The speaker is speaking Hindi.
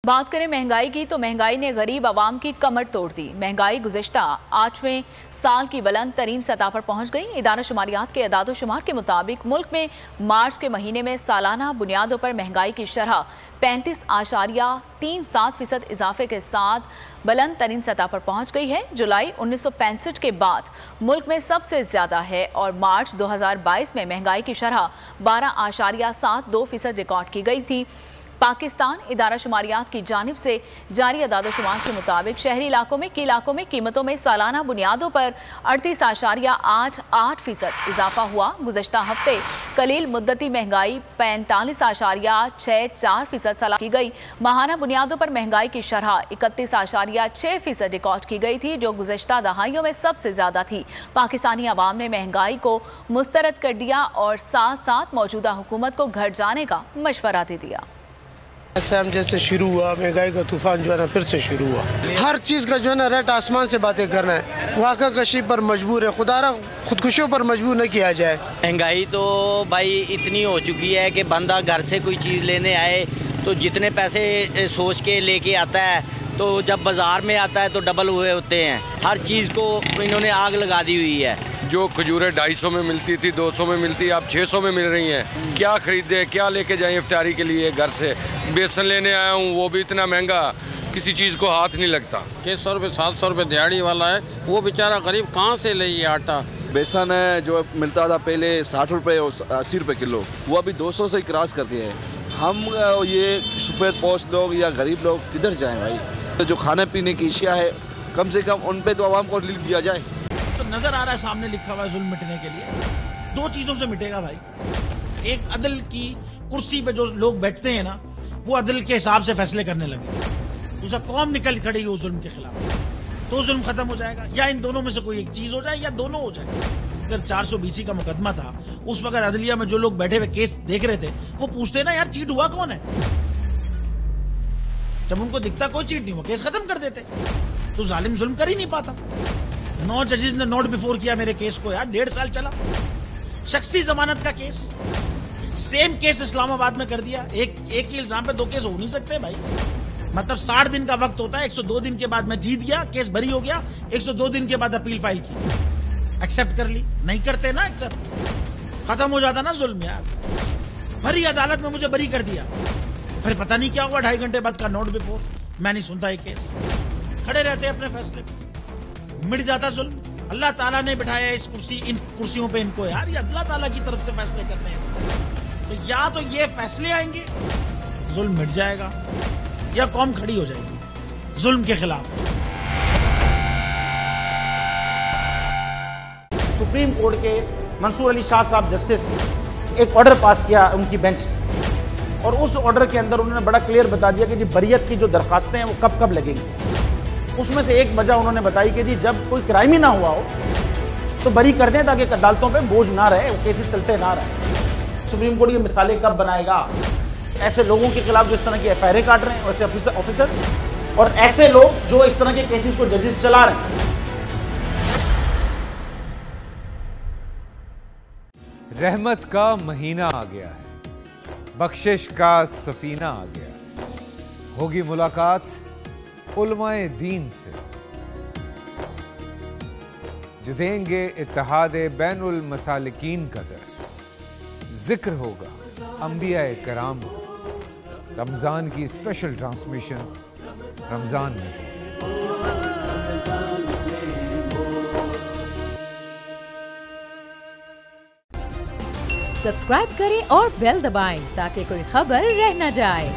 बात करें महंगाई की तो महंगाई ने गरीब आवाम की कमर तोड़ दी। महंगाई गुज़िश्ता 8वें साल की बुलंद तरीन सतह पर पहुंच गई। इदारा शुमारियात के अदाद-ओ-शुमार के मुताबिक मुल्क में मार्च के महीने में सालाना बुनियादों पर महंगाई की शरह 35.37% इजाफे के साथ बुलंद तरीन सतह पर पहुंच गई है। जुलाई 1965 के बाद मुल्क में सबसे ज्यादा है और मार्च 2022 में महंगाई की शरह 12.72% रिकॉर्ड की गई थी। पाकिस्तान इदारा शुमारियात की जानिब से जारी अदाद-ओ-शुमार के मुताबिक शहरी इलाकों में कीमतों में सालाना बुनियादों पर 38.88% इजाफा हुआ। गुज़श्ता हफ्ते कलील मुद्दती महंगाई 45.64% सलाह की गई। माहाना बुनियादों पर महंगाई की शरह 31.6% रिकॉर्ड की गई थी, जो गुज़श्ता दहाइयों में सबसे ज्यादा थी। पाकिस्तानी अवाम ने महंगाई को मुस्तरद कर दिया और साथ साथ मौजूदा हुकूमत को घर जाने का मशवरा दे दिया। हम जैसे शुरू हुआ महंगाई का तूफान जो है ना फिर से शुरू हुआ। हर चीज़ का जो है ना रेट आसमान से बातें करना है। वाक़ा कशी पर मजबूर है, खुदारा खुदकुशियों पर मजबूर न किया जाए। महंगाई तो भाई इतनी हो चुकी है कि बंदा घर से कोई चीज़ लेने आए तो जितने पैसे सोच के लेके आता है तो जब बाज़ार में आता है तो डबल हुए होते हैं। हर चीज़ को इन्होंने आग लगा दी हुई है। जो खजूरें 250 में मिलती थी 200 में मिलती, अब 600 में मिल रही हैं। क्या खरीदे, क्या लेके जाएं इफ्तारी के लिए? घर से बेसन लेने आया हूँ, वो भी इतना महंगा, किसी चीज़ को हाथ नहीं लगता। 600 रुपये 700 रुपये दिहाड़ी वाला है, वो बेचारा गरीब कहाँ से ले ये आटा? बेसन है जो मिलता था पहले 60 रुपये और 80 रुपये किलो, वो अभी 200 से क्रॉस कर दिए हैं। हम ये सफ़ेद पोस्ट लोग या गरीब लोग किधर जाएँ भाई? तो जो खाने पीने की अशिया है कम से कम उन पे तो आवाम को रिलीफ दिया जाए। तो नजर आ रहा है सामने लिखा हुआ है जुल्म मिटने के लिए दो चीजों से मिटेगा भाई। एक अदल की कुर्सी पे जो लोग बैठते हैं ना, वो अदल के हिसाब से फैसले करने लगे। दूसरा कौम निकल खड़ी उस जुल्म के खिलाफ, तो जुल्म खत्म हो जाएगा। या इन दोनों में से कोई एक चीज हो जाए या दोनों हो जाए। अगर 420 का मुकदमा था, उस वक्त अदलिया में जो लोग बैठे हुए केस देख रहे थे वो पूछते ना, यार चीट हुआ कौन है? जब उनको दिखता कोई चीट नहीं हुआ, केस खत्म कर देते। तो जालिम जुल्म कर ही नहीं पाता। 9 जजेस ने नोट बिफोर किया मेरे केस को, यार 1.5 साल चला। शख्सी जमानत का केस, सेम केस इस्लामाबाद में कर दिया। एक ही इल्जाम पे 2 केस हो नहीं सकते भाई। मतलब 60 दिन का वक्त होता है। 102 दिन के बाद मैं जीत गया, केस बरी हो गया। 102 दिन के बाद अपील फाइल की, एक्सेप्ट कर ली। नहीं करते ना एक्सेप्ट, खत्म हो जाता ना जुल्म यार। भरी अदालत में मुझे बरी कर दिया, फिर पता नहीं क्या हुआ 2.5 घंटे बाद का नोट बिफोर। मैं नहीं सुनता ये केस, खड़े रहते अपने फैसले पे, मिट जाता जुल्म। अल्लाह ताला ने बिठाया इस इन कुर्सियों पे इनको यार, ये अल्लाह ताला की तरफ से फैसले करने हैं। तो या तो ये फैसले आएंगे, जुल्म मिट जाएगा, या कौम खड़ी हो जाएगी जुल्म के खिलाफ। सुप्रीम कोर्ट के मंसूर अली शाह साहब जस्टिस एक ऑर्डर पास किया उनकी बेंच, और उस ऑर्डर के अंदर उन्होंने बड़ा क्लियर बता दिया कि जी बरियत की जो दरखास्तें हैं वो कब कब लगेंगी। उसमें से एक वजह उन्होंने बताई कि जी जब कोई क्राइम ही ना हुआ हो तो बरी कर दें, ताकि अदालतों पे बोझ ना रहे, वो केसेस चलते ना रहे। सुप्रीम कोर्ट की मिसालें कब बनाएगा? ऐसे लोगों के खिलाफ जो इस तरह की FIR काट रहे हैं, वैसे ऑफिसर्स, और ऐसे लोग जो इस तरह के केसेस को जजेस चला रहे हैं। रहमत का महीना आ गया है, बख्शिश का सफीना आ गया। होगी मुलाकात उलमाए दीन से, जो देंगे इत्तेहादे बैनुल मसालिकीन का दर्स। जिक्र होगा अंबियाए कराम का। रमजान की स्पेशल ट्रांसमिशन रमजान में। सब्सक्राइब करें और बेल दबाएं ताकि कोई खबर रह न जाए।